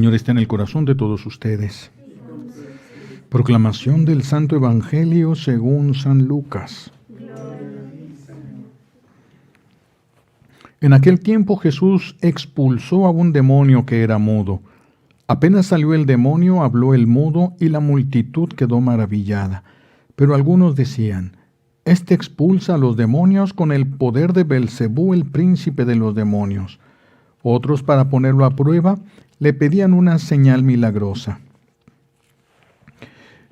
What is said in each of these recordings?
Señor está en el corazón de todos ustedes. Proclamación del Santo Evangelio según San Lucas. En aquel tiempo Jesús expulsó a un demonio que era mudo. Apenas salió el demonio, habló el mudo y la multitud quedó maravillada. Pero algunos decían: Este expulsa a los demonios con el poder de Belcebú, el príncipe de los demonios. Otros, para ponerlo a prueba, le pedían una señal milagrosa.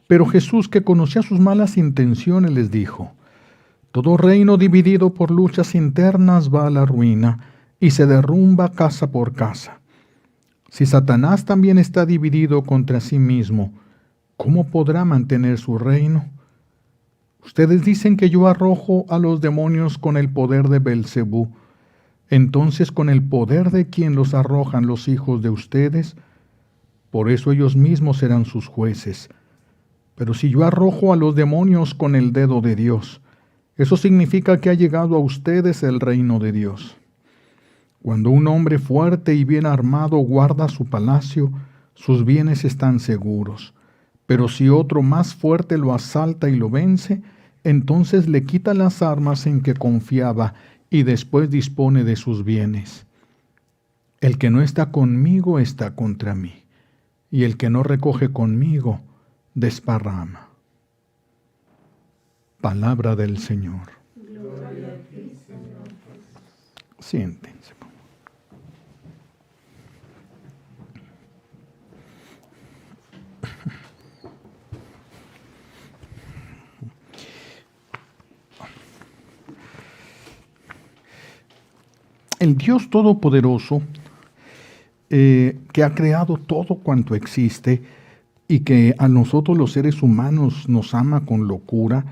Pero Jesús, que conocía sus malas intenciones, les dijo: Todo reino dividido por luchas internas va a la ruina y se derrumba casa por casa. Si Satanás también está dividido contra sí mismo, ¿cómo podrá mantener su reino? Ustedes dicen que yo arrojo a los demonios con el poder de Belcebú. Entonces, ¿con el poder de quién los arrojan los hijos de ustedes? Por eso ellos mismos serán sus jueces. Pero si yo arrojo a los demonios con el dedo de Dios, eso significa que ha llegado a ustedes el reino de Dios. Cuando un hombre fuerte y bien armado guarda su palacio, sus bienes están seguros. Pero si otro más fuerte lo asalta y lo vence, entonces le quita las armas en que confiaba y después dispone de sus bienes. El que no está conmigo está contra mí, y el que no recoge conmigo desparrama. Palabra del Señor. Gloria a ti, Señor Jesús. Siéntense. El Dios Todopoderoso, que ha creado todo cuanto existe y que a nosotros los seres humanos nos ama con locura,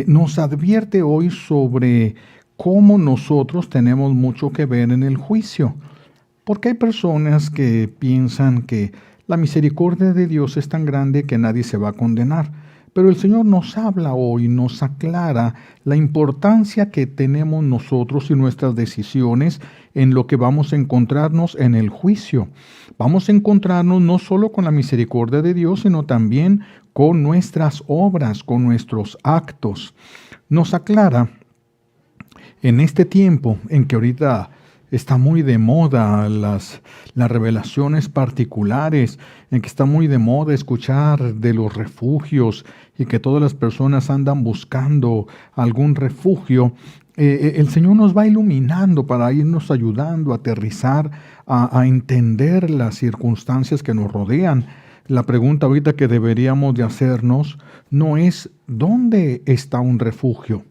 nos advierte hoy sobre cómo nosotros tenemos mucho que ver en el juicio. Porque hay personas que piensan que la misericordia de Dios es tan grande que nadie se va a condenar. Pero el Señor nos habla hoy, nos aclara la importancia que tenemos nosotros y nuestras decisiones en lo que vamos a encontrarnos en el juicio. Vamos a encontrarnos no solo con la misericordia de Dios, sino también con nuestras obras, con nuestros actos. Nos aclara en este tiempo en que ahorita está muy de moda las revelaciones particulares, en que está muy de moda escuchar de los refugios y que todas las personas andan buscando algún refugio. El Señor nos va iluminando para irnos ayudando a aterrizar, a entender las circunstancias que nos rodean. La pregunta ahorita que deberíamos de hacernos no es ¿dónde está un refugio?,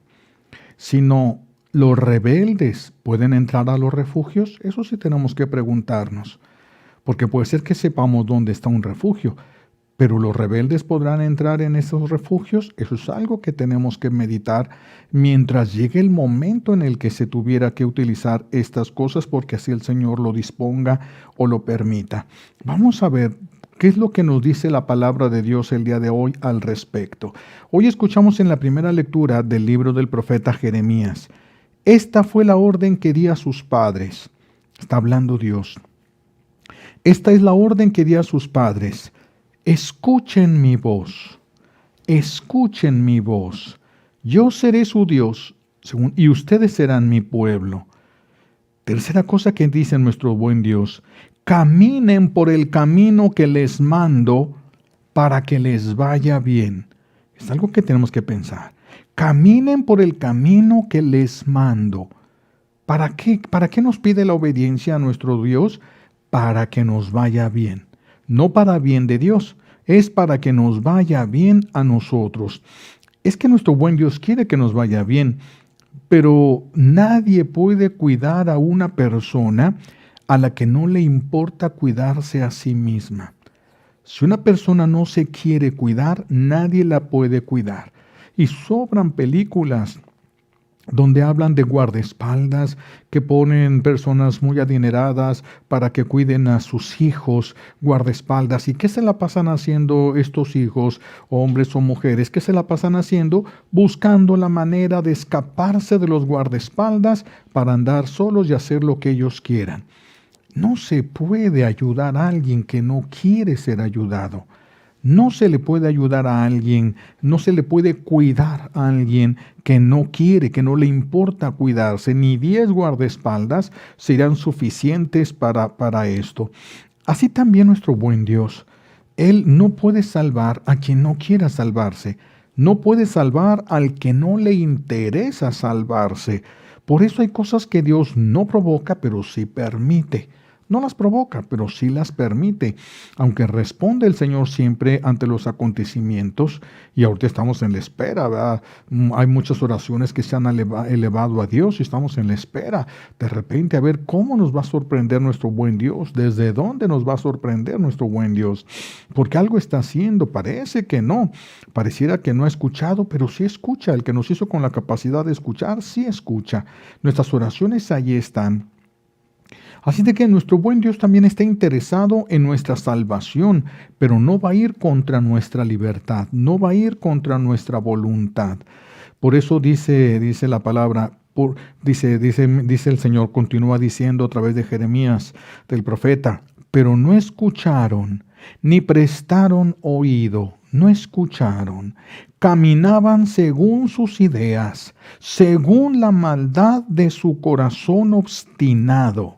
sino ¿los rebeldes pueden entrar a los refugios? Eso sí tenemos que preguntarnos, porque puede ser que sepamos dónde está un refugio, pero ¿los rebeldes podrán entrar en esos refugios? Eso es algo que tenemos que meditar mientras llegue el momento en el que se tuviera que utilizar estas cosas, porque así el Señor lo disponga o lo permita. Vamos a ver qué es lo que nos dice la palabra de Dios el día de hoy al respecto. Hoy escuchamos en la primera lectura del libro del profeta Jeremías: Esta fue la orden que di a sus padres. Está hablando Dios. Esta es la orden que di a sus padres. Escuchen mi voz. Escuchen mi voz. Yo seré su Dios, y ustedes serán mi pueblo. Tercera cosa que dice nuestro buen Dios: caminen por el camino que les mando para que les vaya bien. Es algo que tenemos que pensar. Caminen por el camino que les mando. ¿Para qué? ¿Para qué nos pide la obediencia a nuestro Dios? Para que nos vaya bien. No para bien de Dios, es para que nos vaya bien a nosotros. Es que nuestro buen Dios quiere que nos vaya bien, pero nadie puede cuidar a una persona a la que no le importa cuidarse a sí misma. Si una persona no se quiere cuidar, nadie la puede cuidar. Y sobran películas donde hablan de guardaespaldas que ponen personas muy adineradas para que cuiden a sus hijos, guardaespaldas. ¿Y qué se la pasan haciendo estos hijos, hombres o mujeres? ¿Qué se la pasan haciendo? Buscando la manera de escaparse de los guardaespaldas para andar solos y hacer lo que ellos quieran. No se puede ayudar a alguien que no quiere ser ayudado. No se le puede ayudar a alguien, no se le puede cuidar a alguien que no quiere, que no le importa cuidarse. Ni 10 guardaespaldas serán suficientes para esto. Así también nuestro buen Dios. Él no puede salvar a quien no quiera salvarse. No puede salvar al que no le interesa salvarse. Por eso hay cosas que Dios no provoca, pero sí permite. No las provoca, pero sí las permite. Aunque responde el Señor siempre ante los acontecimientos, y ahorita estamos en la espera, ¿verdad? Hay muchas oraciones que se han elevado a Dios y estamos en la espera. De repente, a ver cómo nos va a sorprender nuestro buen Dios, desde dónde nos va a sorprender nuestro buen Dios. Porque algo está haciendo, parece que no. Pareciera que no ha escuchado, pero sí escucha. El que nos hizo con la capacidad de escuchar, sí escucha. Nuestras oraciones ahí están. Así de que nuestro buen Dios también está interesado en nuestra salvación, pero no va a ir contra nuestra libertad, no va a ir contra nuestra voluntad. Por eso dice la palabra, dice el Señor, continúa diciendo a través de Jeremías, del profeta, pero no escucharon, ni prestaron oído, no escucharon. Caminaban según sus ideas, según la maldad de su corazón obstinado.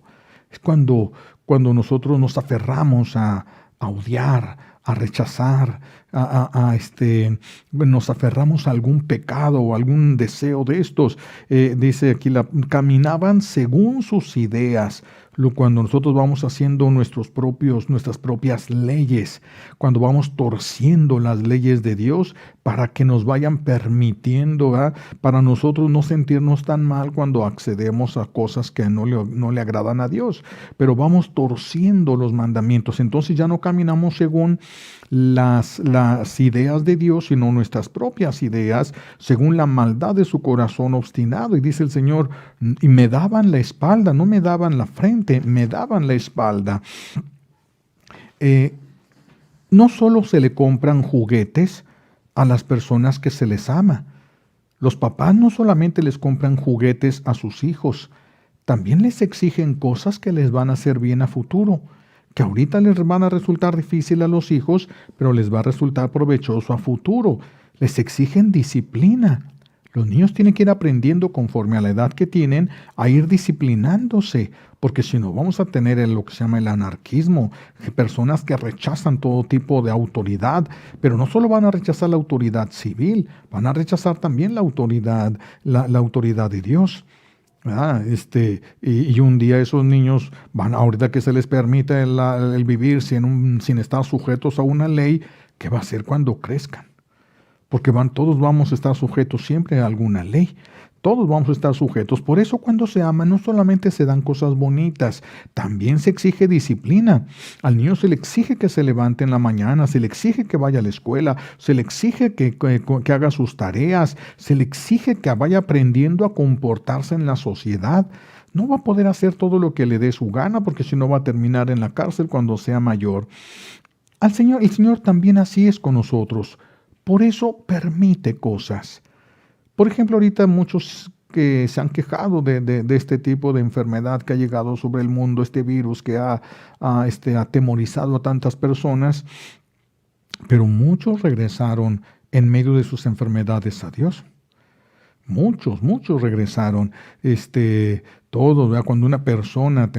Es cuando nosotros nos aferramos a odiar, a rechazar, nos aferramos a algún pecado o algún deseo de estos. Dice aquí, caminaban según sus ideas. Cuando nosotros vamos haciendo nuestras propias leyes, cuando vamos torciendo las leyes de Dios para que nos vayan permitiendo, ¿verdad? Para nosotros no sentirnos tan mal cuando accedemos a cosas que no le agradan a Dios, pero vamos torciendo los mandamientos. Entonces ya no caminamos según las ideas de Dios, sino nuestras propias ideas, según la maldad de su corazón obstinado. Y dice el Señor, y me daban la espalda, no me daban la frente, me daban la espalda. No solo se le compran juguetes a las personas que se les ama. Los papás no solamente les compran juguetes a sus hijos, también les exigen cosas que les van a hacer bien a futuro, que ahorita les van a resultar difícil a los hijos, pero les va a resultar provechoso a futuro. Les exigen disciplina. Los niños tienen que ir aprendiendo conforme a la edad que tienen a ir disciplinándose, porque si no vamos a tener lo que se llama el anarquismo, personas que rechazan todo tipo de autoridad, pero no solo van a rechazar la autoridad civil, van a rechazar también la autoridad de Dios. Y un día esos niños van, ahorita que se les permite el vivir sin estar sujetos a una ley, ¿qué va a hacer cuando crezcan? Porque todos vamos a estar sujetos siempre a alguna ley. Todos vamos a estar sujetos. Por eso cuando se ama no solamente se dan cosas bonitas, también se exige disciplina. Al niño se le exige que se levante en la mañana, se le exige que vaya a la escuela, se le exige que haga sus tareas, se le exige que vaya aprendiendo a comportarse en la sociedad. No va a poder hacer todo lo que le dé su gana, porque si no va a terminar en la cárcel cuando sea mayor. El Señor también así es con nosotros. Por eso permite cosas. Por ejemplo, ahorita muchos que se han quejado de este tipo de enfermedad que ha llegado sobre el mundo, este virus que ha atemorizado a tantas personas, pero muchos regresaron en medio de sus enfermedades a Dios. Muchos regresaron. Todos, ¿verdad? Cuando una persona,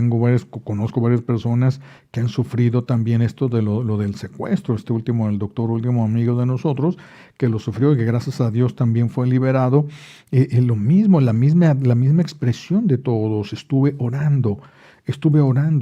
conozco varias personas que han sufrido también esto de lo del secuestro. El doctor último amigo de nosotros, que lo sufrió y que gracias a Dios también fue liberado. Lo mismo, la misma expresión de todos. Estuve orando,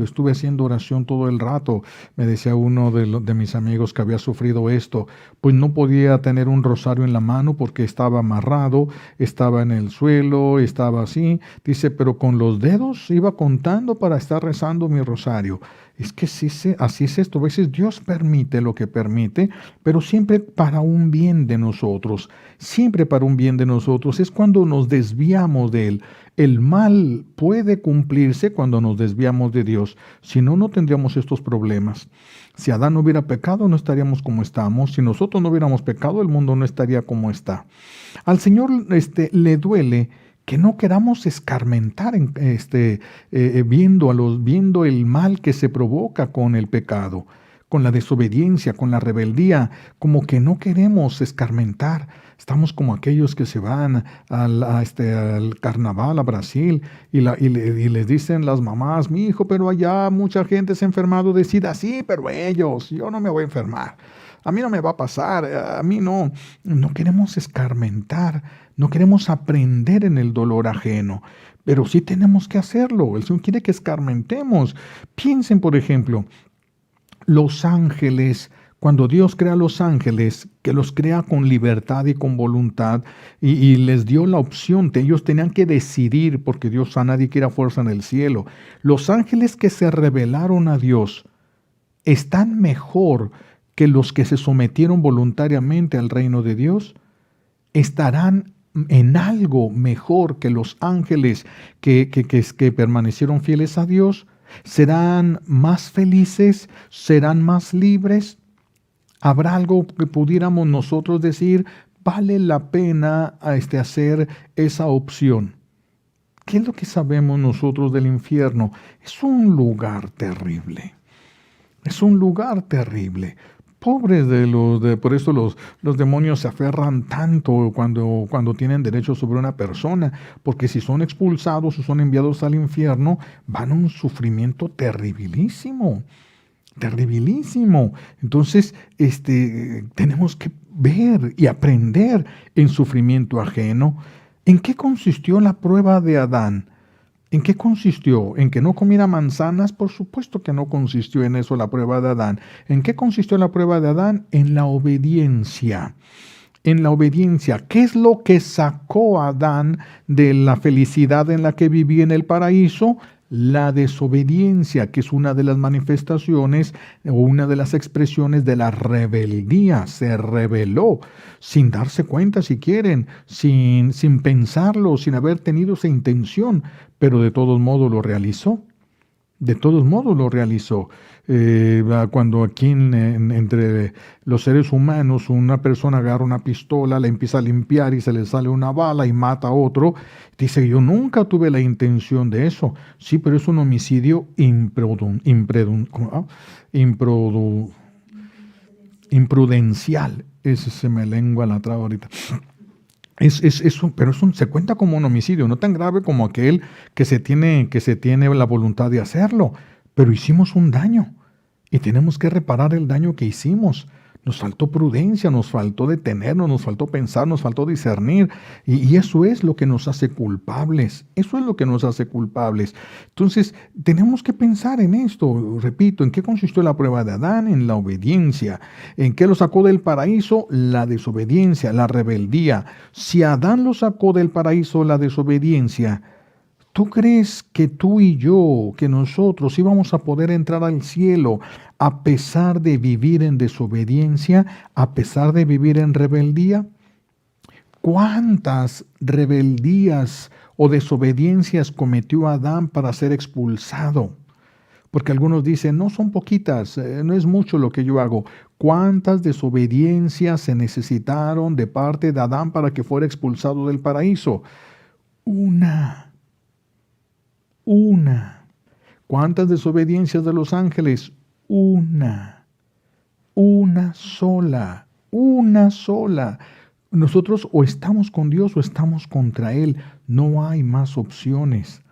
estuve haciendo oración todo el rato. Me decía uno de mis amigos que había sufrido esto, pues no podía tener un rosario en la mano porque estaba amarrado, estaba en el suelo, estaba así. Dice, pero con los dedos iba contando para estar rezando mi rosario. Es que así es esto. A veces Dios permite lo que permite, pero siempre para un bien de nosotros. Siempre para un bien de nosotros. Es cuando nos desviamos de Él. El mal puede cumplirse cuando nos desviamos de Dios. Si no, no tendríamos estos problemas. Si Adán no hubiera pecado, no estaríamos como estamos. Si nosotros no hubiéramos pecado, el mundo no estaría como está. Al Señor le duele que no queramos escarmentar viendo el mal que se provoca con el pecado, con la desobediencia, con la rebeldía, como que no queremos escarmentar. Estamos como aquellos que se van al carnaval a Brasil y les dicen las mamás, mi hijo, pero allá mucha gente se ha enfermado de SIDA. Sí, pero yo no me voy a enfermar. A mí no me va a pasar, a mí no. No queremos escarmentar, no queremos aprender en el dolor ajeno, pero sí tenemos que hacerlo. El Señor quiere que escarmentemos. Piensen, por ejemplo, los ángeles, cuando Dios crea a los ángeles, que los crea con libertad y con voluntad, y les dio la opción, ellos tenían que decidir, porque Dios a nadie quiere a fuerza en el cielo. Los ángeles que se rebelaron a Dios están mejor que los que se sometieron voluntariamente al reino de Dios. Estarán en algo mejor que los ángeles que permanecieron fieles a Dios. ¿Serán más felices? ¿Serán más libres? ¿Habrá algo que pudiéramos nosotros decir, vale la pena hacer esa opción? ¿Qué es lo que sabemos nosotros del infierno? Es un lugar terrible. Es un lugar terrible. Pobres por eso los demonios se aferran tanto cuando tienen derecho sobre una persona, porque si son expulsados o son enviados al infierno, van a un sufrimiento terribilísimo, terribilísimo. Entonces, tenemos que ver y aprender en sufrimiento ajeno. ¿En qué consistió la prueba de Adán? ¿En qué consistió? ¿En que no comiera manzanas? Por supuesto que no consistió en eso la prueba de Adán. ¿En qué consistió la prueba de Adán? En la obediencia. En la obediencia. ¿Qué es lo que sacó a Adán de la felicidad en la que vivía en el paraíso? La desobediencia, que es una de las manifestaciones o una de las expresiones de la rebeldía. Se rebeló sin darse cuenta, si quieren, sin pensarlo, sin haber tenido esa intención, pero de todos modos lo realizó. De todos modos lo realizó. Cuando aquí entre los seres humanos una persona agarra una pistola, la empieza a limpiar y se le sale una bala y mata a otro, dice, yo nunca tuve la intención de eso. Sí, pero es un homicidio imprudencial. Ese se me lengua la traba ahorita. Pero se cuenta como un homicidio, no tan grave como aquel que se tiene la voluntad de hacerlo, pero hicimos un daño y tenemos que reparar el daño que hicimos. Nos faltó prudencia, nos faltó detenernos, nos faltó pensar, nos faltó discernir, y eso es lo que nos hace culpables. Eso es lo que nos hace culpables. Entonces, tenemos que pensar en esto. Repito, ¿en qué consistió la prueba de Adán? En la obediencia. ¿En qué lo sacó del paraíso? La desobediencia, la rebeldía. Si Adán lo sacó del paraíso, la desobediencia, ¿tú crees que tú y yo, que nosotros íbamos a poder entrar al cielo a pesar de vivir en desobediencia, a pesar de vivir en rebeldía? ¿Cuántas rebeldías o desobediencias cometió Adán para ser expulsado? Porque algunos dicen, no son poquitas, no es mucho lo que yo hago. ¿Cuántas desobediencias se necesitaron de parte de Adán para que fuera expulsado del paraíso? Una. ¿Cuántas desobediencias de los ángeles? Una sola. Nosotros o estamos con Dios o estamos contra Él. No hay más opciones.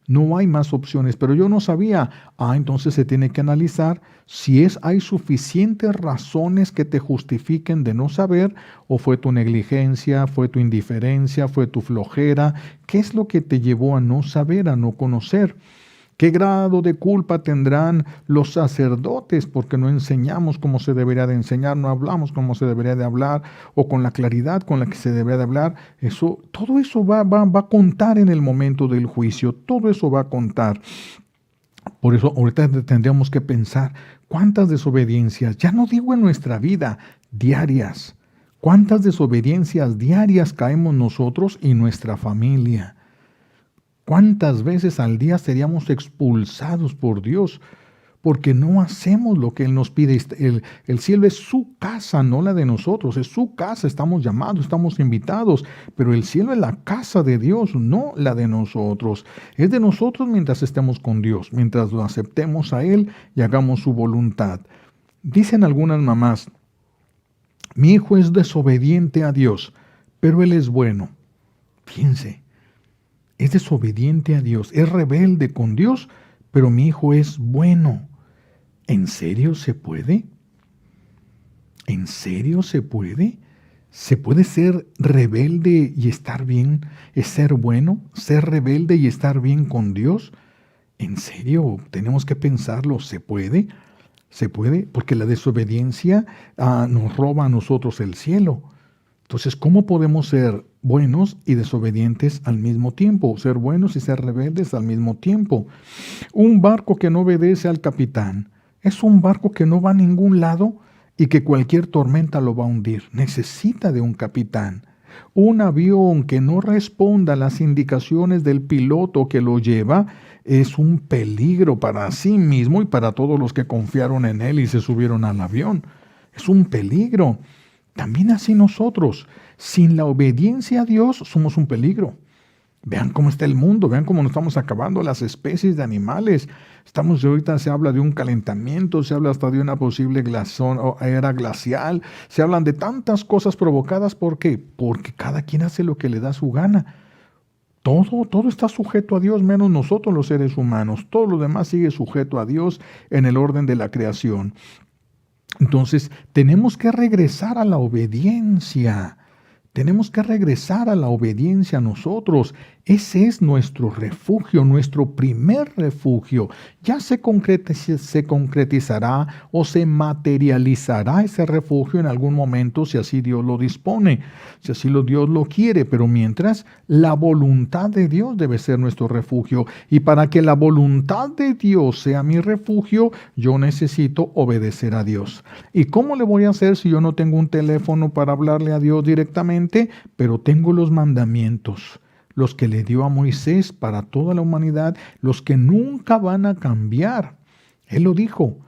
No hay más opciones, pero yo no sabía. Entonces se tiene que analizar si hay suficientes razones que te justifiquen de no saber, o fue tu negligencia, fue tu indiferencia, fue tu flojera. ¿Qué es lo que te llevó a no saber, a no conocer? ¿Qué grado de culpa tendrán los sacerdotes porque no enseñamos como se debería de enseñar, no hablamos como se debería de hablar o con la claridad con la que se debería de hablar? Todo eso va a contar en el momento del juicio, todo eso va a contar. Por eso ahorita tendríamos que pensar cuántas desobediencias, ya no digo en nuestra vida, diarias, cuántas desobediencias diarias caemos nosotros y nuestra familia. ¿Cuántas veces al día seríamos expulsados por Dios porque no hacemos lo que Él nos pide. El cielo es su casa, no la de nosotros, es su casa, estamos llamados, estamos invitados, pero el cielo es la casa de Dios, no la de nosotros. Es de nosotros mientras estemos con Dios, mientras lo aceptemos a Él y hagamos su voluntad. Dicen algunas mamás, mi hijo es desobediente a Dios, pero él es bueno. Fíjense, es desobediente a Dios, es rebelde con Dios, pero mi hijo es bueno. ¿En serio se puede? ¿En serio se puede? ¿Se puede ser rebelde y estar bien? ¿Es ser bueno? ¿Ser rebelde y estar bien con Dios? ¿En serio? Tenemos que pensarlo. ¿Se puede? ¿Se puede? Porque la desobediencia nos roba a nosotros el cielo. Entonces, ¿cómo podemos ser buenos y desobedientes al mismo tiempo? Ser buenos y ser rebeldes al mismo tiempo. Un barco que no obedece al capitán es un barco que no va a ningún lado y que cualquier tormenta lo va a hundir. Necesita de un capitán. Un avión que no responda a las indicaciones del piloto que lo lleva es un peligro para sí mismo y para todos los que confiaron en él y se subieron al avión. Es un peligro. También así nosotros, sin la obediencia a Dios, somos un peligro. Vean cómo está el mundo, vean cómo nos estamos acabando las especies de animales. Ahorita se habla de un calentamiento, se habla hasta de una posible era glacial, se hablan de tantas cosas provocadas. ¿Por qué? Porque cada quien hace lo que le da su gana. Todo está sujeto a Dios, menos nosotros los seres humanos. Todo lo demás sigue sujeto a Dios en el orden de la creación. Entonces, tenemos que regresar a la obediencia. Tenemos que regresar a la obediencia nosotros. Ese es nuestro refugio, nuestro primer refugio. Ya se concretizará o se materializará ese refugio en algún momento si así Dios lo dispone, si así Dios lo quiere. Pero mientras, la voluntad de Dios debe ser nuestro refugio. Y para que la voluntad de Dios sea mi refugio, yo necesito obedecer a Dios. ¿Y cómo le voy a hacer si yo no tengo un teléfono para hablarle a Dios directamente? Pero tengo los mandamientos, los que le dio a Moisés para toda la humanidad, los que nunca van a cambiar. Él lo dijo,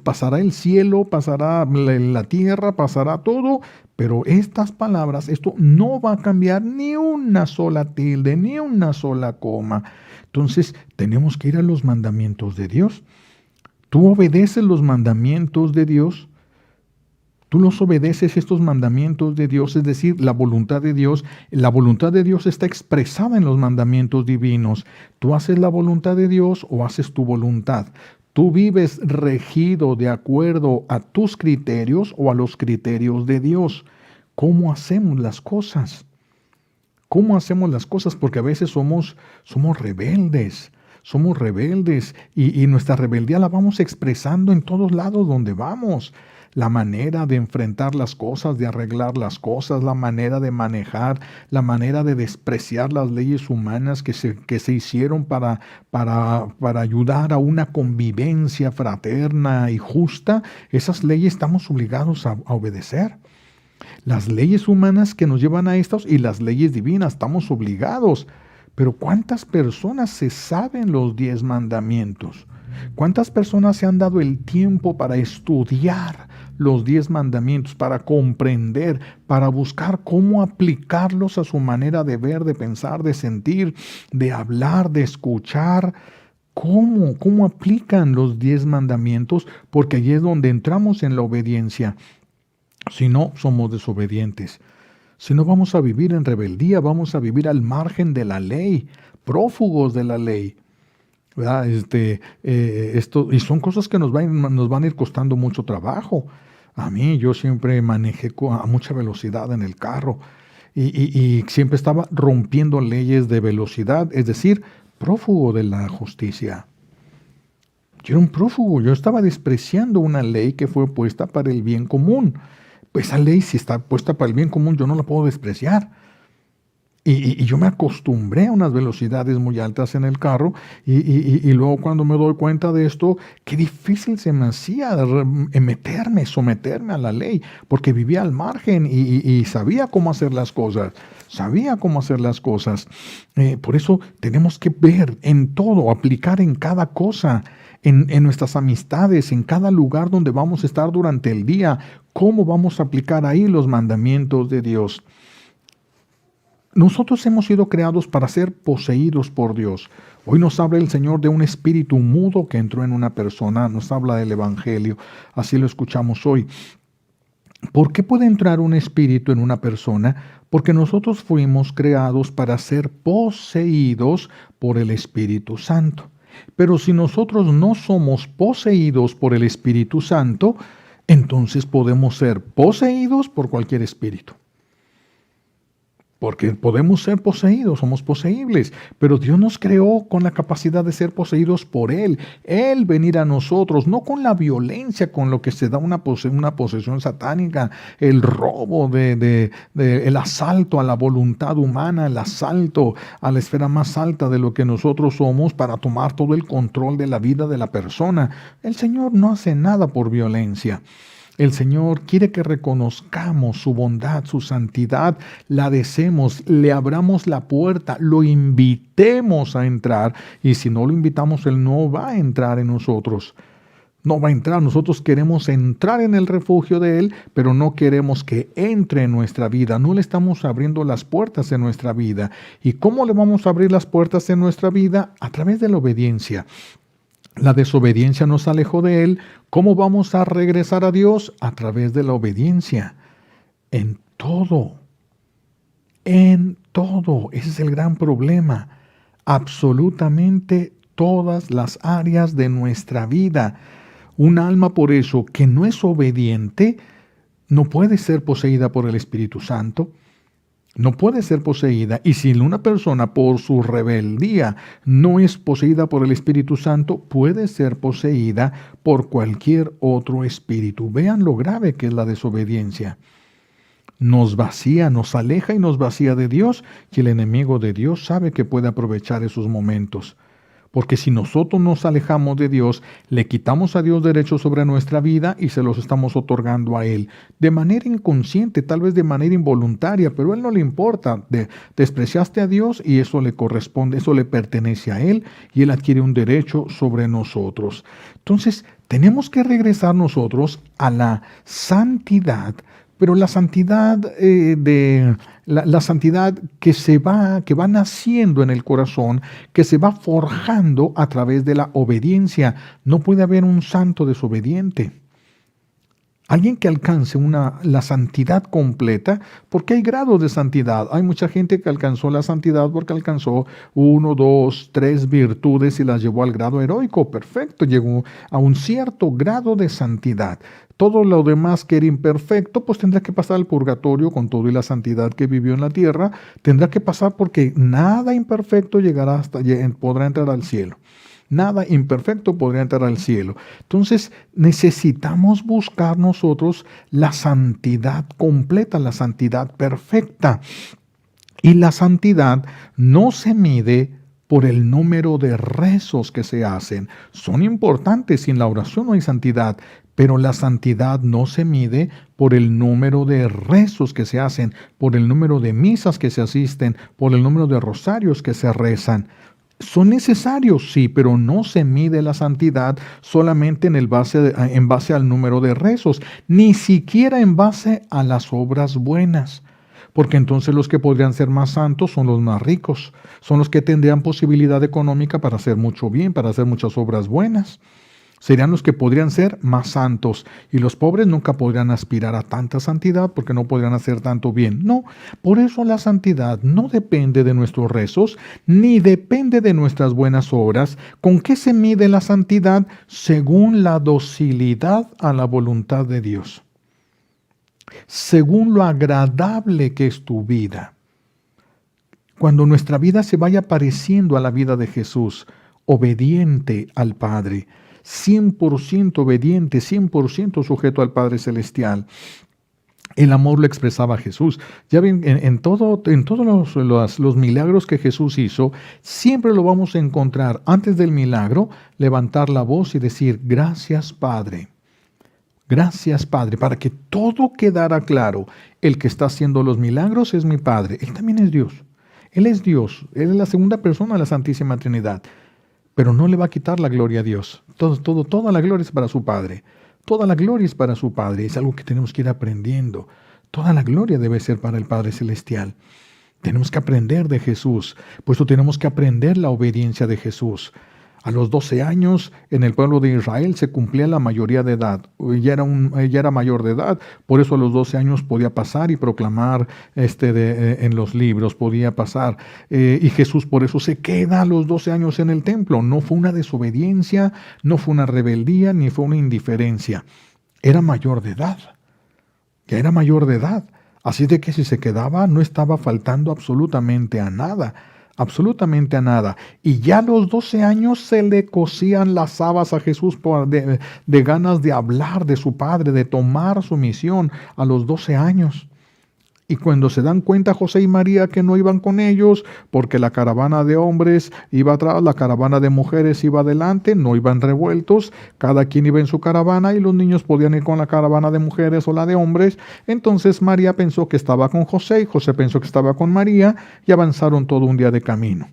pasará el cielo, pasará la tierra, pasará todo, pero estas palabras, esto no va a cambiar ni una sola tilde, ni una sola coma. Entonces, tenemos que ir a los mandamientos de Dios. ¿Tú obedeces los mandamientos de Dios? Tú los obedeces estos mandamientos de Dios, es decir, la voluntad de Dios. La voluntad de Dios está expresada en los mandamientos divinos. ¿Tú haces la voluntad de Dios o haces tu voluntad? ¿Tú vives regido de acuerdo a tus criterios o a los criterios de Dios? ¿Cómo hacemos las cosas? ¿Cómo hacemos las cosas? Porque a veces somos rebeldes. Somos rebeldes y nuestra rebeldía la vamos expresando en todos lados donde vamos. La manera de enfrentar las cosas, de arreglar las cosas, la manera de manejar, la manera de despreciar las leyes humanas que se hicieron para ayudar a una convivencia fraterna y justa, esas leyes estamos obligados a obedecer. Las leyes humanas que nos llevan a estas y las leyes divinas, estamos obligados. Pero ¿cuántas personas se saben los 10 mandamientos? ¿Cuántas personas se han dado el tiempo para estudiar los 10 mandamientos, para comprender, para buscar cómo aplicarlos a su manera de ver, de pensar, de sentir, de hablar, de escuchar? ¿Cómo aplican los 10 mandamientos? Porque allí es donde entramos en la obediencia. Si no, somos desobedientes. Si no, vamos a vivir en rebeldía, vamos a vivir al margen de la ley, prófugos de la ley. ¿Verdad? Y son cosas que nos van a ir costando mucho trabajo. A mí, yo siempre manejé a mucha velocidad en el carro y siempre estaba rompiendo leyes de velocidad, es decir, prófugo de la justicia. Yo era un prófugo, yo estaba despreciando una ley que fue puesta para el bien común. Pues esa ley, si está puesta para el bien común, yo no la puedo despreciar. Y yo me acostumbré a unas velocidades muy altas en el carro y luego cuando me doy cuenta de esto, qué difícil se me hacía someterme a la ley, porque vivía al margen y sabía cómo hacer las cosas, por eso tenemos que ver en todo, aplicar en cada cosa, en nuestras amistades, en cada lugar donde vamos a estar durante el día, cómo vamos a aplicar ahí los mandamientos de Dios. Nosotros hemos sido creados para ser poseídos por Dios. Hoy nos habla el Señor de un espíritu mudo que entró en una persona, nos habla del Evangelio, así lo escuchamos hoy. ¿Por qué puede entrar un espíritu en una persona? Porque nosotros fuimos creados para ser poseídos por el Espíritu Santo. Pero si nosotros no somos poseídos por el Espíritu Santo, entonces podemos ser poseídos por cualquier espíritu. Porque podemos ser poseídos, somos poseíbles, pero Dios nos creó con la capacidad de ser poseídos por Él venir a nosotros, no con la violencia con lo que se da una posesión satánica, el robo, el asalto a la voluntad humana, el asalto a la esfera más alta de lo que nosotros somos para tomar todo el control de la vida de la persona. El Señor no hace nada por violencia. El Señor quiere que reconozcamos su bondad, su santidad, la deseemos, le abramos la puerta, lo invitemos a entrar, y si no lo invitamos, Él no va a entrar en nosotros. No va a entrar, nosotros queremos entrar en el refugio de Él, pero no queremos que entre en nuestra vida, no le estamos abriendo las puertas en nuestra vida. ¿Y cómo le vamos a abrir las puertas en nuestra vida? A través de la obediencia. La desobediencia nos alejó de Él. ¿Cómo vamos a regresar a Dios? A través de la obediencia. En todo. Ese es el gran problema. Absolutamente todas las áreas de nuestra vida. Un alma, por eso, que no es obediente, no puede ser poseída por el Espíritu Santo. No puede ser poseída, y si una persona por su rebeldía no es poseída por el Espíritu Santo, puede ser poseída por cualquier otro espíritu. Vean lo grave que es la desobediencia. Nos vacía, nos aleja y nos vacía de Dios, y el enemigo de Dios sabe que puede aprovechar esos momentos. Porque si nosotros nos alejamos de Dios, le quitamos a Dios derechos sobre nuestra vida y se los estamos otorgando a Él. De manera inconsciente, tal vez de manera involuntaria, pero a Él no le importa. Despreciaste a Dios y eso le corresponde, eso le pertenece a Él y Él adquiere un derecho sobre nosotros. Entonces, tenemos que regresar nosotros a la santidad, pero la santidad la santidad que va naciendo en el corazón, que se va forjando a través de la obediencia. No puede haber un santo desobediente. Alguien que alcance la santidad completa, porque hay grados de santidad. Hay mucha gente que alcanzó la santidad porque alcanzó 1, 2, 3 virtudes y las llevó al grado heroico. Perfecto, llegó a un cierto grado de santidad. Todo lo demás que era imperfecto, pues tendrá que pasar al purgatorio con todo y la santidad que vivió en la tierra. Tendrá que pasar porque nada imperfecto podrá entrar al cielo. Nada imperfecto podría entrar al cielo. Entonces necesitamos buscar nosotros la santidad completa, la santidad perfecta. Y la santidad no se mide por el número de rezos que se hacen. Son importantes, sin la oración no hay santidad, pero la santidad no se mide por el número de rezos que se hacen, por el número de misas que se asisten, por el número de rosarios que se rezan. Son necesarios, sí, pero no se mide la santidad solamente en base al número de rezos, ni siquiera en base a las obras buenas. Porque entonces los que podrían ser más santos son los más ricos, son los que tendrían posibilidad económica para hacer mucho bien, para hacer muchas obras buenas. Serían los que podrían ser más santos, y los pobres nunca podrían aspirar a tanta santidad porque no podrían hacer tanto bien. No, por eso la santidad no depende de nuestros rezos, ni depende de nuestras buenas obras. ¿Con qué se mide la santidad? Según la docilidad a la voluntad de Dios. Según lo agradable que es tu vida. Cuando nuestra vida se vaya pareciendo a la vida de Jesús, obediente al Padre, 100% obediente, 100% sujeto al Padre Celestial, El amor lo expresaba Jesús. Ya ven, en todos los milagros que Jesús hizo, siempre lo vamos a encontrar antes del milagro, levantar la voz y decir, gracias Padre. Gracias Padre, para que todo quedara claro. El que está haciendo los milagros es mi Padre. Él también es Dios. Él es Dios. Él es la segunda persona de la Santísima Trinidad. Pero no le va a quitar la gloria a Dios. Toda la gloria es para su Padre. Toda la gloria es para su Padre. Es algo que tenemos que ir aprendiendo. Toda la gloria debe ser para el Padre Celestial. Tenemos que aprender de Jesús. Por eso tenemos que aprender la obediencia de Jesús. A los 12 años, en el pueblo de Israel se cumplía la mayoría de edad. Ella era mayor de edad, por eso a los 12 años podía pasar y proclamar en los libros, podía pasar. Y Jesús por eso se queda a los 12 años en el templo. No fue una desobediencia, no fue una rebeldía, ni fue una indiferencia. Era mayor de edad. Ya era mayor de edad. Así de que si se quedaba, no estaba faltando absolutamente a nada. Absolutamente a nada. Y ya a los 12 años se le cosían las habas a Jesús de ganas de hablar de su Padre, de tomar su misión a los 12 años. Y cuando se dan cuenta José y María que no iban con ellos, porque la caravana de hombres iba atrás, la caravana de mujeres iba adelante, no iban revueltos, cada quien iba en su caravana y los niños podían ir con la caravana de mujeres o la de hombres, entonces María pensó que estaba con José y José pensó que estaba con María y avanzaron todo un día de camino.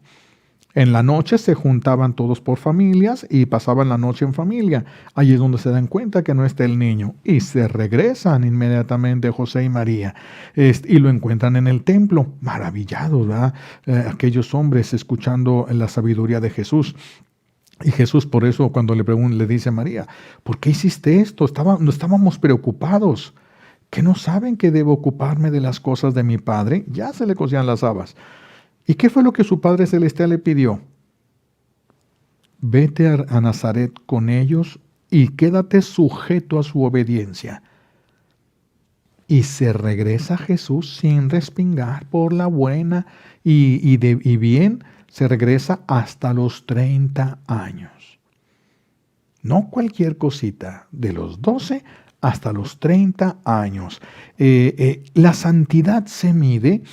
En la noche se juntaban todos por familias y pasaban la noche en familia. Allí es donde se dan cuenta que no está el niño. Y se regresan inmediatamente José y María. Y lo encuentran en el templo, maravillados, ¿verdad? Aquellos hombres escuchando la sabiduría de Jesús. Y Jesús por eso cuando le dice a María, ¿por qué hiciste esto? Estábamos preocupados. ¿Que no saben que debo ocuparme de las cosas de mi Padre? Ya se le cosían las habas. ¿Y qué fue lo que su Padre Celestial le pidió? Vete a Nazaret con ellos y quédate sujeto a su obediencia. Y se regresa Jesús sin respingar por la buena y bien, se regresa hasta los 30 años. No cualquier cosita, de los 12 hasta los 30 años. La santidad se mide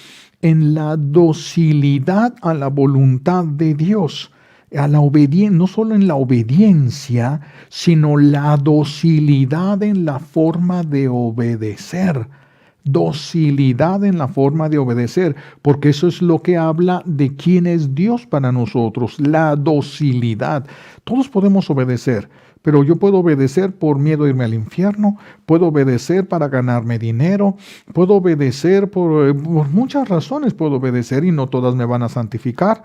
en la docilidad a la voluntad de Dios, a la obediencia, no solo en la obediencia, sino la docilidad en la forma de obedecer. Docilidad en la forma de obedecer, porque eso es lo que habla de quién es Dios para nosotros, la docilidad. Todos podemos obedecer, pero yo puedo obedecer por miedo a irme al infierno, puedo obedecer para ganarme dinero, puedo obedecer por muchas razones puedo obedecer y no todas me van a santificar.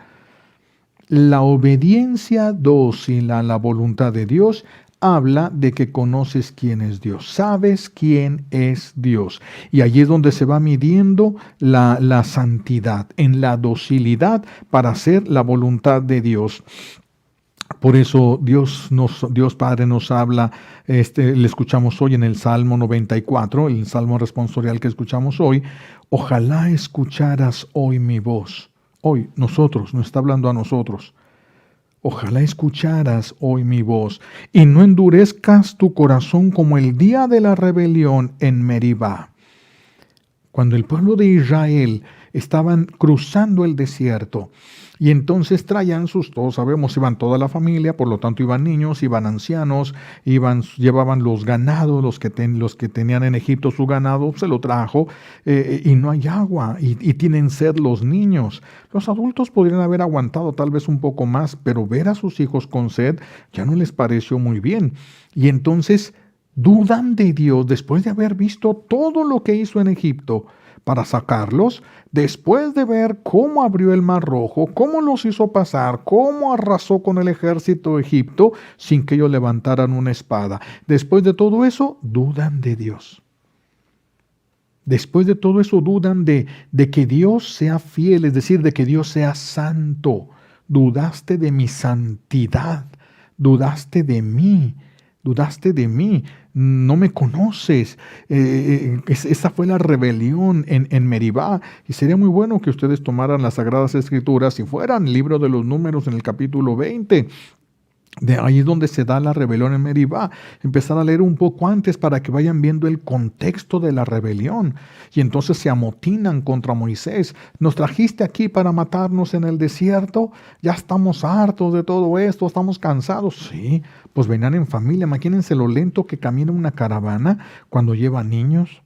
La obediencia dócil a la voluntad de Dios habla de que conoces quién es Dios, sabes quién es Dios. Y allí es donde se va midiendo la santidad, en la docilidad para hacer la voluntad de Dios. Por eso Dios Padre nos habla, le escuchamos hoy en el Salmo 94, el Salmo responsorial que escuchamos hoy, ojalá escucharas hoy mi voz. Hoy, nosotros, nos está hablando a nosotros. Ojalá escucharas hoy mi voz y no endurezcas tu corazón como el día de la rebelión en Meribá. Cuando el pueblo de Israel estaban cruzando el desierto y entonces traían todos sabemos, iban toda la familia, por lo tanto iban niños, iban ancianos, llevaban los ganados, los que tenían en Egipto su ganado, se lo trajo y no hay agua y tienen sed los niños. Los adultos podrían haber aguantado tal vez un poco más, pero ver a sus hijos con sed ya no les pareció muy bien. Y entonces dudan de Dios después de haber visto todo lo que hizo en Egipto para sacarlos, después de ver cómo abrió el Mar Rojo, cómo los hizo pasar, cómo arrasó con el ejército de Egipto sin que ellos levantaran una espada. Después de todo eso, dudan de Dios. Después de todo eso, dudan de que Dios sea fiel, es decir, de que Dios sea santo. Dudaste de mi santidad, dudaste de mí. Dudaste de mí, no me conoces. Esa fue la rebelión en Meribá. Y sería muy bueno que ustedes tomaran las Sagradas Escrituras y fueran libro de los Números en el capítulo 20. De ahí es donde se da la rebelión en Meribá. Empezar a leer un poco antes para que vayan viendo el contexto de la rebelión. Y entonces se amotinan contra Moisés. Nos trajiste aquí para matarnos en el desierto. Ya estamos hartos de todo esto, estamos cansados. Sí, pues venían en familia. Imagínense lo lento que camina una caravana cuando lleva niños,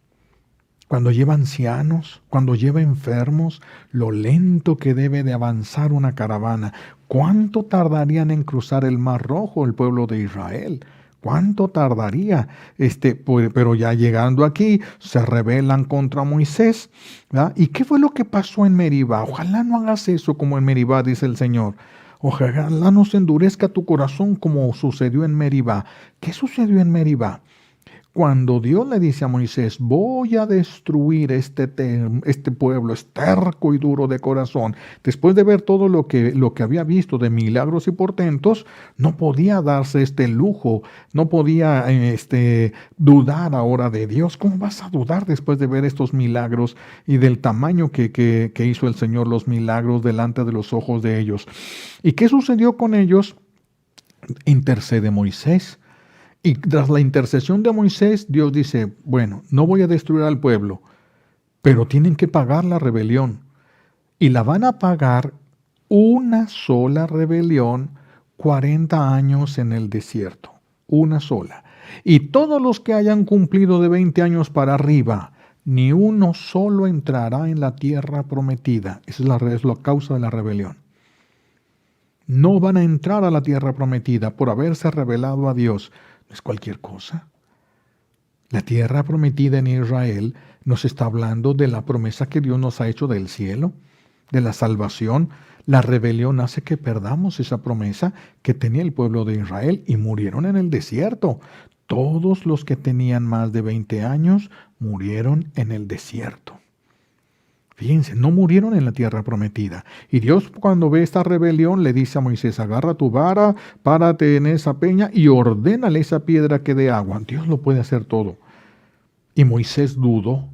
cuando lleva ancianos, cuando lleva enfermos, lo lento que debe de avanzar una caravana. ¿Cuánto tardarían en cruzar el Mar Rojo el pueblo de Israel? ¿Cuánto tardaría? Pero ya llegando aquí, se rebelan contra Moisés, ¿verdad? ¿Y qué fue lo que pasó en Meribá? Ojalá no hagas eso como en Meribá, dice el Señor. Ojalá no se endurezca tu corazón como sucedió en Meribá. ¿Qué sucedió en Meribá? Cuando Dios le dice a Moisés, voy a destruir este pueblo, es terco y duro de corazón, después de ver todo lo que había visto de milagros y portentos, no podía darse este lujo, no podía dudar ahora de Dios. ¿Cómo vas a dudar después de ver estos milagros y del tamaño que hizo el Señor los milagros delante de los ojos de ellos? ¿Y qué sucedió con ellos? Intercede Moisés. Y tras la intercesión de Moisés, Dios dice, bueno, no voy a destruir al pueblo, pero tienen que pagar la rebelión. Y la van a pagar una sola rebelión, 40 años en el desierto, una sola. Y todos los que hayan cumplido de 20 años para arriba, ni uno solo entrará en la tierra prometida. Esa es la causa de la rebelión. No van a entrar a la tierra prometida por haberse rebelado a Dios. No es cualquier cosa. La tierra prometida en Israel nos está hablando de la promesa que Dios nos ha hecho del cielo, de la salvación. La rebelión hace que perdamos esa promesa que tenía el pueblo de Israel y murieron en el desierto. Todos los que tenían más de 20 años murieron en el desierto. Fíjense, no murieron en la tierra prometida. Y Dios, cuando ve esta rebelión, le dice a Moisés, agarra tu vara, párate en esa peña y ordénale esa piedra que dé agua. Dios lo puede hacer todo. Y Moisés dudó,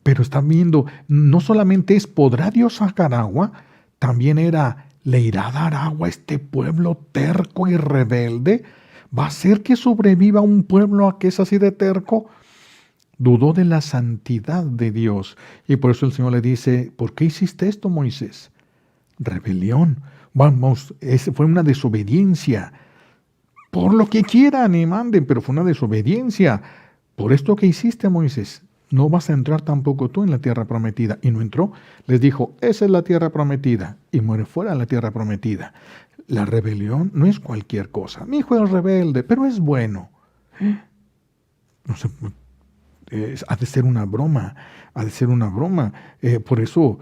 pero están viendo, no solamente ¿podrá Dios sacar agua? También ¿le irá a dar agua a este pueblo terco y rebelde? ¿Va a hacer que sobreviva un pueblo que es así de terco? Dudó de la santidad de Dios. Y por eso el Señor le dice, ¿por qué hiciste esto, Moisés? Rebelión. Vamos, fue una desobediencia. Por lo que quieran y manden, pero fue una desobediencia. Por esto que hiciste, Moisés, no vas a entrar tampoco tú en la tierra prometida. Y no entró. Les dijo, esa es la tierra prometida. Y muere fuera de la tierra prometida. La rebelión no es cualquier cosa. Mi hijo es rebelde, pero es bueno. No sé. Ha de ser una broma, por eso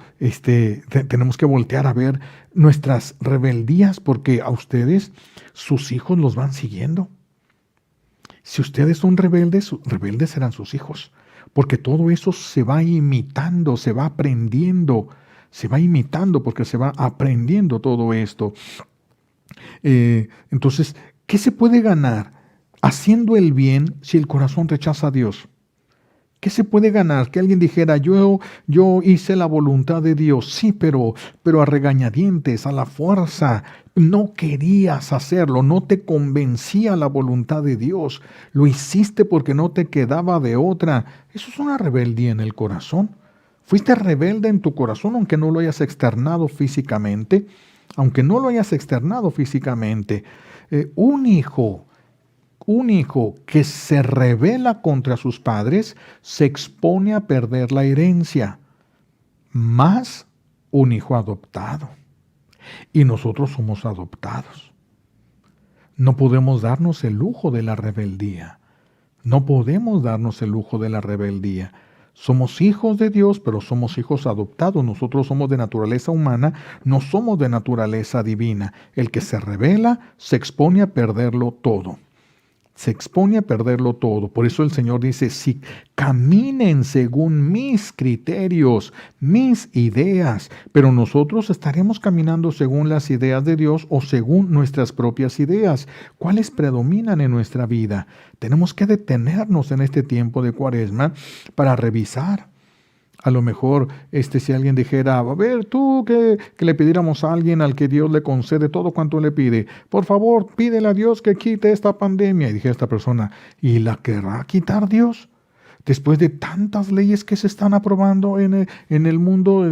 tenemos que voltear a ver nuestras rebeldías, porque a ustedes, sus hijos los van siguiendo. Si ustedes son rebeldes serán sus hijos, porque todo eso se va imitando, se va aprendiendo, porque se va aprendiendo todo esto. Entonces, ¿qué se puede ganar haciendo el bien si el corazón rechaza a Dios? ¿Qué se puede ganar? Que alguien dijera, yo hice la voluntad de Dios. Sí, pero a regañadientes, a la fuerza. No querías hacerlo, no te convencía la voluntad de Dios. Lo hiciste porque no te quedaba de otra. Eso es una rebeldía en el corazón. Fuiste rebelde en tu corazón aunque no lo hayas externado físicamente. Un hijo que se rebela contra sus padres se expone a perder la herencia, más un hijo adoptado. Y nosotros somos adoptados. No podemos darnos el lujo de la rebeldía. Somos hijos de Dios, pero somos hijos adoptados. Nosotros somos de naturaleza humana, no somos de naturaleza divina. El que se rebela se expone a perderlo todo. Por eso el Señor dice, si caminen según mis criterios, mis ideas, pero nosotros estaremos caminando según las ideas de Dios o según nuestras propias ideas. ¿Cuáles predominan en nuestra vida? Tenemos que detenernos en este tiempo de Cuaresma para revisar. A lo mejor, si alguien dijera, a ver, tú que le pidiéramos a alguien al que Dios le concede todo cuanto le pide, por favor, pídele a Dios que quite esta pandemia. Y dije a esta persona, ¿y la querrá quitar Dios? Después de tantas leyes que se están aprobando en el mundo,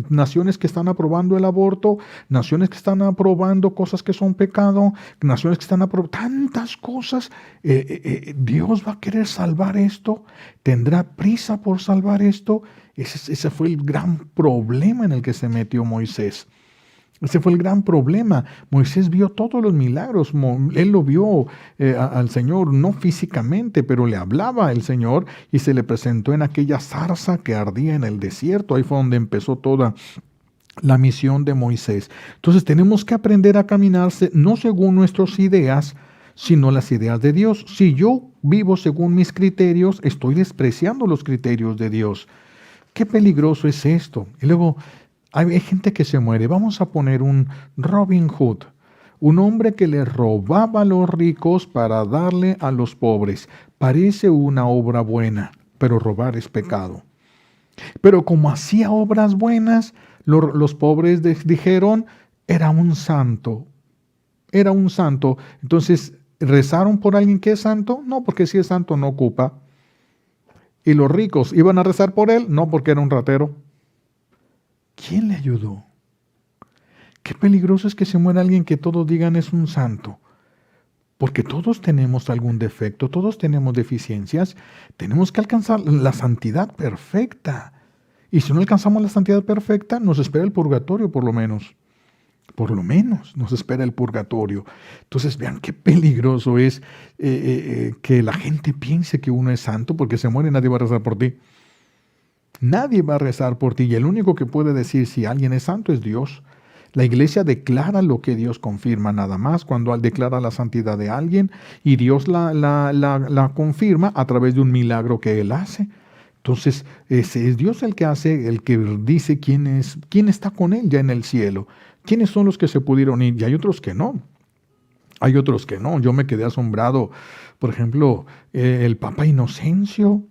naciones que están aprobando el aborto, naciones que están aprobando cosas que son pecado, naciones que están aprobando tantas cosas, ¿Dios va a querer salvar esto? ¿Tendrá prisa por salvar esto? Ese fue el gran problema en el que se metió Moisés. Ese fue el gran problema. Moisés vio todos los milagros. Él lo vio al Señor, no físicamente, pero le hablaba el Señor y se le presentó en aquella zarza que ardía en el desierto. Ahí fue donde empezó toda la misión de Moisés. Entonces tenemos que aprender a caminarse no según nuestras ideas, sino las ideas de Dios. Si yo vivo según mis criterios, estoy despreciando los criterios de Dios. Qué peligroso es esto. Y luego hay gente que se muere. Vamos a poner un Robin Hood, un hombre que le robaba a los ricos para darle a los pobres. Parece una obra buena, pero robar es pecado. Pero como hacía obras buenas, los pobres dijeron, era un santo. Era un santo. Entonces, ¿rezaron por alguien que es santo? No, porque si es santo no ocupa. ¿Y los ricos iban a rezar por él? No, porque era un ratero. ¿Quién le ayudó? Qué peligroso es que se muera alguien que todos digan es un santo. Porque todos tenemos algún defecto, todos tenemos deficiencias. Tenemos que alcanzar la santidad perfecta. Y si no alcanzamos la santidad perfecta, nos espera el purgatorio por lo menos. Por lo menos nos espera el purgatorio. Entonces vean qué peligroso es que la gente piense que uno es santo porque se muere y nadie va a rezar por ti. Nadie va a rezar por ti y el único que puede decir si alguien es santo es Dios. La iglesia declara lo que Dios confirma nada más cuando declara la santidad de alguien y Dios la confirma a través de un milagro que Él hace. Entonces es Dios el que hace, el que dice quién está con Él ya en el cielo. ¿Quiénes son los que se pudieron ir? Y hay otros que no. Hay otros que no. Yo me quedé asombrado. Por ejemplo, el Papa Inocencio.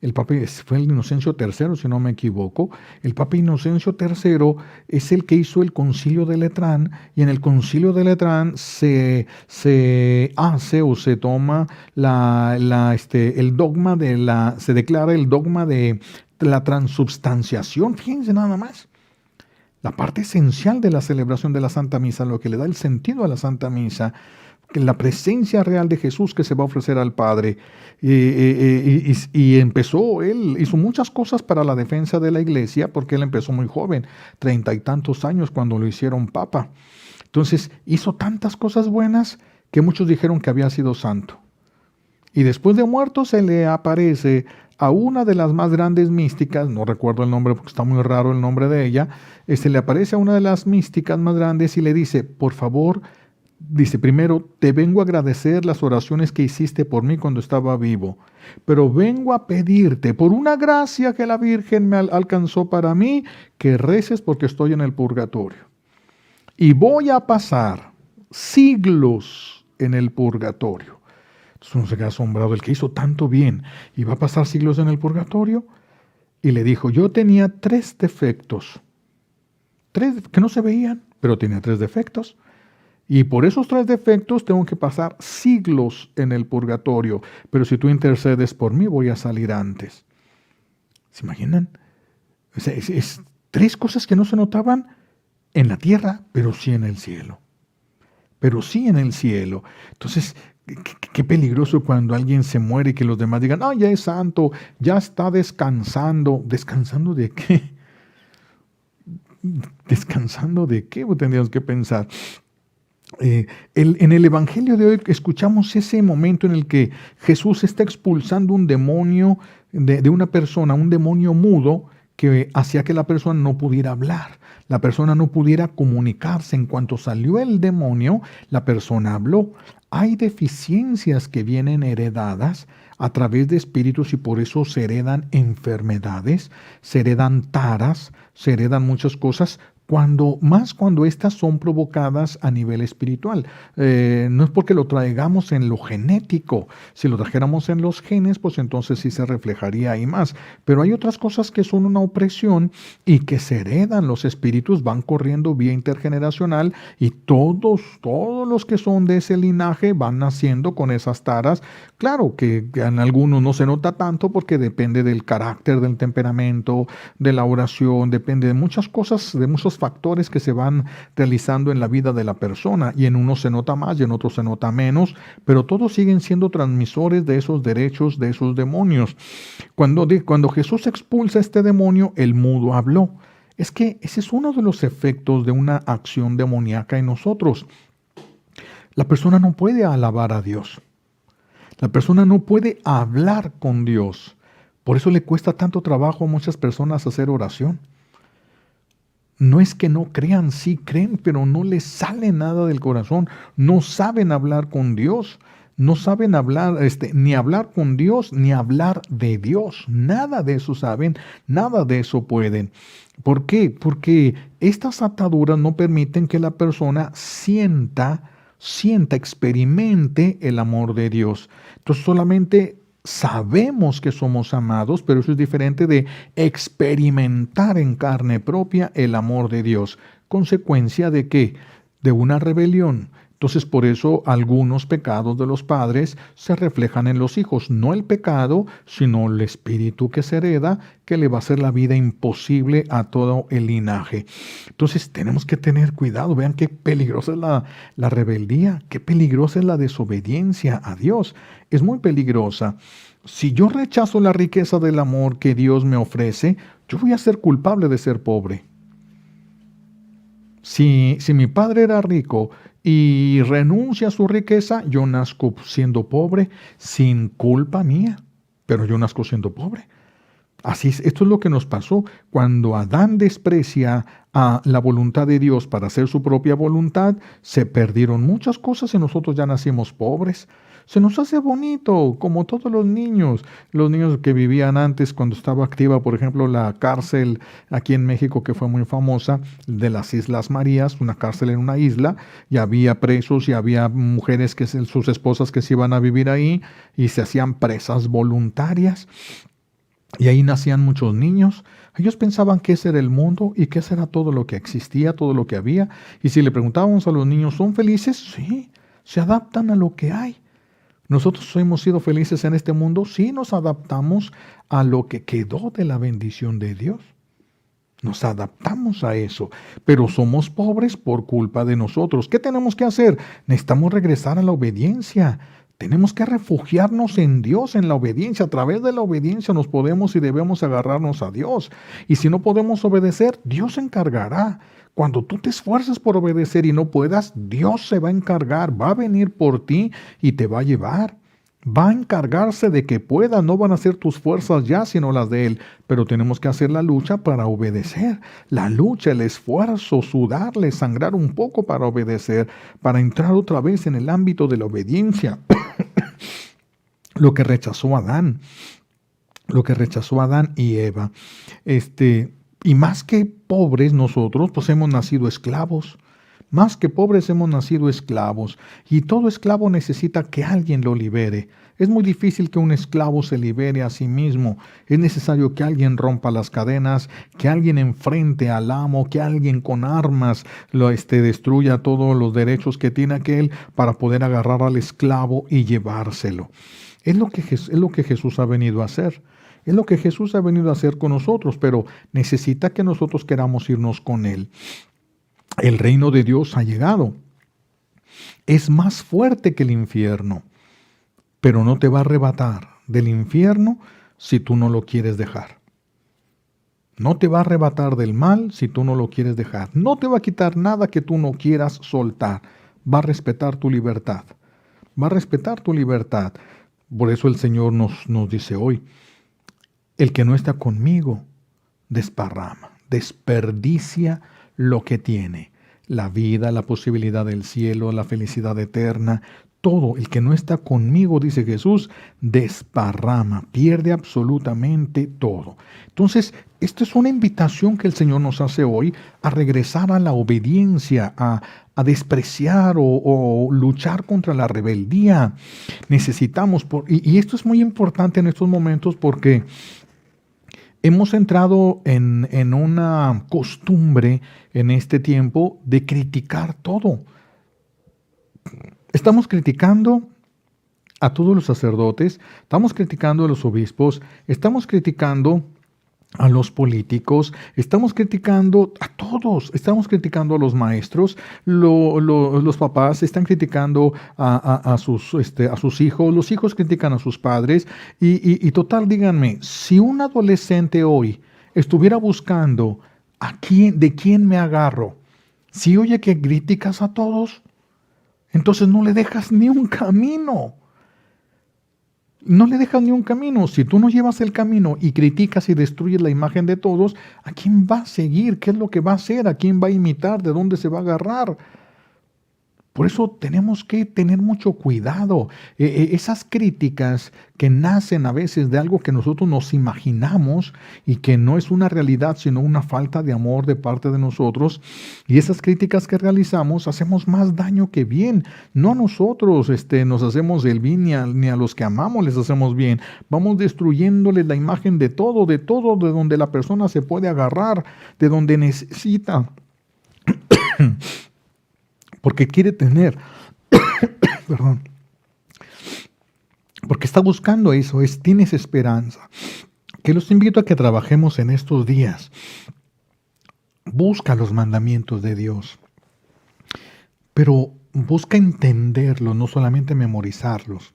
El Papa fue el Inocencio III, si no me equivoco. El Papa Inocencio III es el que hizo el Concilio de Letrán, y en el Concilio de Letrán se hace o se toma el dogma se declara el dogma de la transubstanciación. Fíjense nada más. La parte esencial de la celebración de la Santa Misa, lo que le da el sentido a la Santa Misa, la presencia real de Jesús que se va a ofrecer al Padre. Y empezó, él hizo muchas cosas para la defensa de la iglesia, porque él empezó muy joven, 30 y tantos años cuando lo hicieron papa. Entonces hizo tantas cosas buenas que muchos dijeron que había sido santo. Y después de muerto se le aparece a una de las más grandes místicas, no recuerdo el nombre porque está muy raro el nombre de ella, se le aparece a una de las místicas más grandes y le dice, por favor, dice, primero, te vengo a agradecer las oraciones que hiciste por mí cuando estaba vivo, pero vengo a pedirte, por una gracia que la Virgen me alcanzó para mí, que reces porque estoy en el purgatorio. Y voy a pasar siglos en el purgatorio. Entonces uno se queda asombrado, el que hizo tanto bien, y va a pasar siglos en el purgatorio. Y le dijo, yo tenía 3 defectos, 3 que no se veían, pero tenía 3 defectos. Y por esos 3 defectos tengo que pasar siglos en el purgatorio. Pero si tú intercedes por mí, voy a salir antes. ¿Se imaginan? Es 3 cosas que no se notaban en la tierra, pero sí en el cielo. Pero sí en el cielo. Entonces, qué peligroso cuando alguien se muere y que los demás digan, ya es santo, ya está descansando. ¿Descansando de qué? ¿Descansando de qué? Tendríamos que pensar. En el Evangelio de hoy escuchamos ese momento en el que Jesús está expulsando un demonio de una persona, un demonio mudo que hacía que la persona no pudiera hablar, la persona no pudiera comunicarse. En cuanto salió el demonio, la persona habló. Hay deficiencias que vienen heredadas a través de espíritus y por eso se heredan enfermedades, se heredan taras, se heredan muchas cosas cuando estas son provocadas a nivel espiritual. No es porque lo traigamos en lo genético. Si lo trajéramos en los genes, pues entonces sí se reflejaría ahí más. Pero hay otras cosas que son una opresión y que se heredan. Los espíritus van corriendo vía intergeneracional y todos los que son de ese linaje van naciendo con esas taras. Claro que en algunos no se nota tanto porque depende del carácter, del temperamento, de la oración, depende de muchas cosas, de muchos factores que se van realizando en la vida de la persona, y en unos se nota más y en otros se nota menos, pero todos siguen siendo transmisores de esos derechos, de esos demonios. Cuando Jesús expulsa a este demonio, el mudo habló. Es que ese es uno de los efectos de una acción demoníaca en nosotros. La persona no puede alabar a Dios. La persona no puede hablar con Dios. Por eso le cuesta tanto trabajo a muchas personas hacer oración. No es que no crean, sí creen, pero no les sale nada del corazón. No saben hablar con Dios. No saben hablar, ni hablar con Dios, ni hablar de Dios. Nada de eso saben, nada de eso pueden. ¿Por qué? Porque estas ataduras no permiten que la persona sienta, experimente el amor de Dios. Entonces solamente sabemos que somos amados, pero eso es diferente de experimentar en carne propia el amor de Dios. ¿Consecuencia de qué? De una rebelión. Entonces, por eso algunos pecados de los padres se reflejan en los hijos. No el pecado, sino el espíritu que se hereda, que le va a hacer la vida imposible a todo el linaje. Entonces, tenemos que tener cuidado. Vean qué peligrosa es la rebeldía, qué peligrosa es la desobediencia a Dios. Es muy peligrosa. Si yo rechazo la riqueza del amor que Dios me ofrece, yo voy a ser culpable de ser pobre. Si mi padre era rico y renuncia a su riqueza, yo nazco siendo pobre sin culpa mía, pero yo nazco siendo pobre. Así es, esto es lo que nos pasó cuando Adán desprecia a la voluntad de Dios para hacer su propia voluntad. Se perdieron muchas cosas y nosotros ya nacimos pobres. Se nos hace bonito, como todos los niños que vivían antes, cuando estaba activa, por ejemplo, la cárcel aquí en México, que fue muy famosa, de las Islas Marías, una cárcel en una isla, y había presos y había mujeres, sus esposas que se iban a vivir ahí y se hacían presas voluntarias. Y ahí nacían muchos niños. Ellos pensaban que ese era el mundo y que ese era todo lo que existía, todo lo que había. Y si le preguntábamos a los niños, ¿son felices? Sí, se adaptan a lo que hay. ¿Nosotros hemos sido felices en este mundo? Sí, nos adaptamos a lo que quedó de la bendición de Dios. Nos adaptamos a eso, pero somos pobres por culpa de nosotros. ¿Qué tenemos que hacer? Necesitamos regresar a la obediencia. Tenemos que refugiarnos en Dios, en la obediencia. A través de la obediencia nos podemos y debemos agarrarnos a Dios. Y si no podemos obedecer, Dios se encargará. Cuando tú te esfuerces por obedecer y no puedas, Dios se va a encargar, va a venir por ti y te va a llevar. Va a encargarse de que puedas, no van a ser tus fuerzas ya, sino las de Él. Pero tenemos que hacer la lucha para obedecer. La lucha, el esfuerzo, sudarle, sangrar un poco para obedecer, para entrar otra vez en el ámbito de la obediencia. Lo que rechazó Adán y Eva. Y más que pobres nosotros, pues hemos nacido esclavos. Más que pobres hemos nacido esclavos. Y todo esclavo necesita que alguien lo libere. Es muy difícil que un esclavo se libere a sí mismo. Es necesario que alguien rompa las cadenas, que alguien enfrente al amo, que alguien con armas destruya todos los derechos que tiene aquel para poder agarrar al esclavo y llevárselo. Es lo que Jesús ha venido a hacer. Es lo que Jesús ha venido a hacer con nosotros, pero necesita que nosotros queramos irnos con Él. El reino de Dios ha llegado. Es más fuerte que el infierno, pero no te va a arrebatar del infierno si tú no lo quieres dejar. No te va a arrebatar del mal si tú no lo quieres dejar. No te va a quitar nada que tú no quieras soltar. Va a respetar tu libertad. Va a respetar tu libertad. Por eso el Señor nos dice hoy, el que no está conmigo desparrama, desperdicia lo que tiene, la vida, la posibilidad del cielo, la felicidad eterna, todo. El que no está conmigo, dice Jesús, desparrama, pierde absolutamente todo. Entonces, esta es una invitación que el Señor nos hace hoy a regresar a la obediencia, a despreciar o luchar contra la rebeldía. Necesitamos, y esto es muy importante en estos momentos porque hemos entrado en una costumbre en este tiempo de criticar todo. Estamos criticando a todos los sacerdotes, estamos criticando a los obispos, estamos criticando a los políticos, estamos criticando a todos, estamos criticando a los maestros, los papás están criticando a sus hijos, los hijos critican a sus padres y total, díganme, si un adolescente hoy estuviera buscando de quién me agarro, si oye que criticas a todos, entonces no le dejas ni un camino. No le dejas ni un camino. Si tú no llevas el camino y criticas y destruyes la imagen de todos, ¿a quién va a seguir? ¿Qué es lo que va a hacer? ¿A quién va a imitar? ¿De dónde se va a agarrar? Por eso tenemos que tener mucho cuidado. Esas críticas que nacen a veces de algo que nosotros nos imaginamos y que no es una realidad, sino una falta de amor de parte de nosotros. Y esas críticas que realizamos hacemos más daño que bien. No nosotros nos hacemos el bien ni a los que amamos les hacemos bien. Vamos destruyéndoles la imagen de todo, de donde la persona se puede agarrar, de donde necesita. Porque quiere tener, perdón, porque está buscando eso, tienes esperanza. Que los invito a que trabajemos en estos días. Busca los mandamientos de Dios, pero busca entenderlos, no solamente memorizarlos.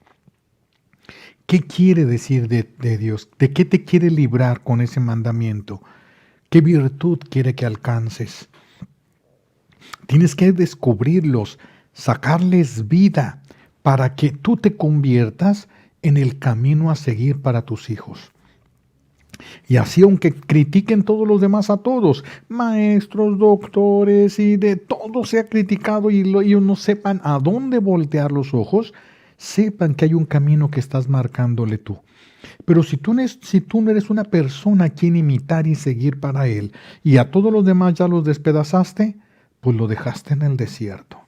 ¿Qué quiere decir de Dios? ¿De qué te quiere librar con ese mandamiento? ¿Qué virtud quiere que alcances? Tienes que descubrirlos, sacarles vida para que tú te conviertas en el camino a seguir para tus hijos. Y así, aunque critiquen todos los demás a todos, maestros, doctores y de todo se ha criticado y ellos no sepan a dónde voltear los ojos, sepan que hay un camino que estás marcándole tú. Pero si tú no eres una persona a quien imitar y seguir para Él, y a todos los demás ya los despedazaste, pues lo dejaste en el desierto.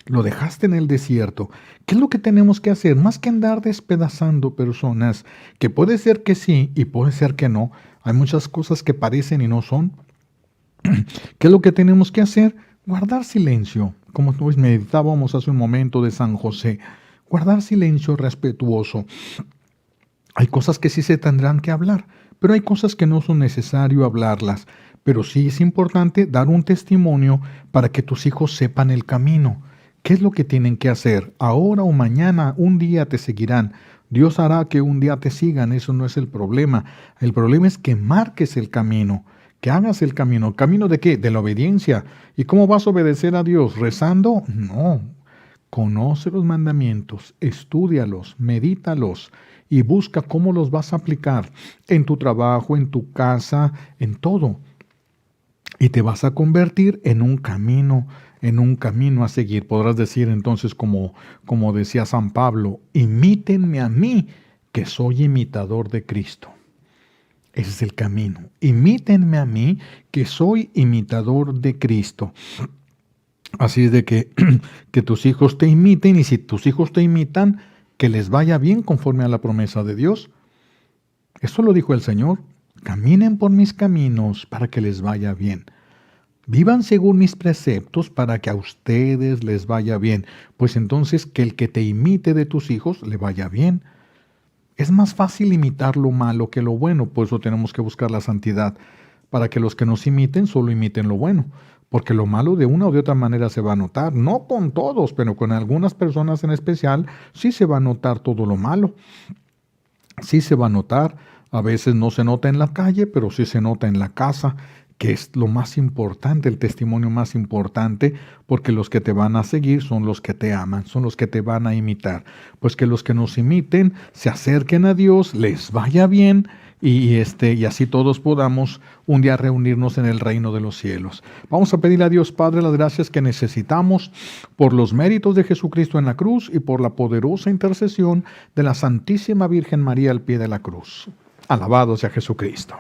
Lo dejaste en el desierto. ¿Qué es lo que tenemos que hacer? Más que andar despedazando personas, que puede ser que sí y puede ser que no. Hay muchas cosas que parecen y no son. ¿Qué es lo que tenemos que hacer? Guardar silencio. Como meditábamos hace un momento de San José. Guardar silencio respetuoso. Hay cosas que sí se tendrán que hablar, pero hay cosas que no son necesario hablarlas. Pero sí es importante dar un testimonio para que tus hijos sepan el camino. ¿Qué es lo que tienen que hacer? Ahora o mañana, un día te seguirán. Dios hará que un día te sigan, eso no es el problema. El problema es que marques el camino, que hagas el camino. ¿Camino de qué? De la obediencia. ¿Y cómo vas a obedecer a Dios? ¿Rezando? No. Conoce los mandamientos, estúdialos, medítalos y busca cómo los vas a aplicar en tu trabajo, en tu casa, en todo. Y te vas a convertir en un camino a seguir. Podrás decir entonces, como decía San Pablo, imítenme a mí, que soy imitador de Cristo. Ese es el camino. Imítenme a mí, que soy imitador de Cristo. Así es de que tus hijos te imiten, y si tus hijos te imitan, que les vaya bien conforme a la promesa de Dios. Eso lo dijo el Señor. Caminen por mis caminos para que les vaya bien. Vivan según mis preceptos para que a ustedes les vaya bien. Pues entonces que el que te imite de tus hijos le vaya bien. Es más fácil imitar lo malo que lo bueno, por eso tenemos que buscar la santidad, para que los que nos imiten solo imiten lo bueno. Porque lo malo de una o de otra manera se va a notar. No con todos, pero con algunas personas en especial sí se va a notar todo lo malo. Sí se va a notar. A veces no se nota en la calle, pero sí se nota en la casa, que es lo más importante, el testimonio más importante, porque los que te van a seguir son los que te aman, son los que te van a imitar. Pues que los que nos imiten se acerquen a Dios, les vaya bien, y así todos podamos un día reunirnos en el reino de los cielos. Vamos a pedirle a Dios Padre las gracias que necesitamos por los méritos de Jesucristo en la cruz y por la poderosa intercesión de la Santísima Virgen María al pie de la cruz. Alabado sea Jesucristo.